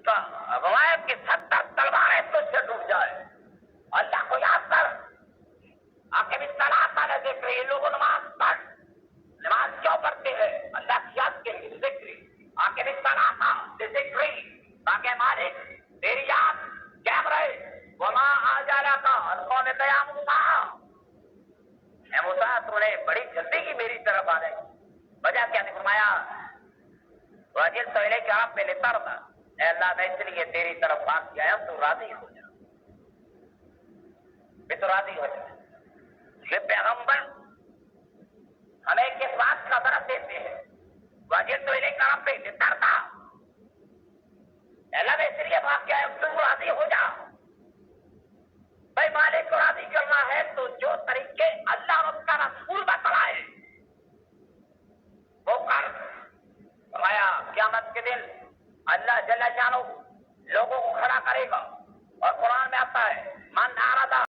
روایت کی 70 تلواریں تجھ سے ڈوب جائے. اللہ کو یاد کر. آخر الصلاۃ علی ذکری. لوگوں نماز پڑھ. نماز کیوں پڑھتے ہیں؟ اللہ کی یاد کے لیے. ذکری. آخر الصلاۃ علی ذکری. تاکہ مالک تیری یاد قائم رہے. وما آجالک عن قومک یا موسیٰ. اے موسیٰ تو نے بڑی جلدی کی میری طرف آنے. وجہ کیا نے فرمایا وَأَجِلْتُ إِلَيْكَ رَبِّ لِتَرْضَىٰ. اے اللہ میں اس لیے تیری طرف بات کیا ہوں تو راضی ہو جا. میں تو راضی ہو جا. یہ پیغمبر ہمیں کس بات کا درس دیتے ہیں؟ وَأَجِلْتُ إِلَيْكَ رَبِّ لِتَرْضَىٰ. اے اللہ میں اس لیے بات کیا ہوں تو راضی ہو جا. بھائی مالک کو راضی کرنا ہے تو جو طریقے اللہ اور اس کا رسول بتلائے وہ کر. فرمایا قیامت کے دن اللہ جل شانہ لوگوں کو کھڑا کرے گا اور قرآن میں آتا ہے من اراد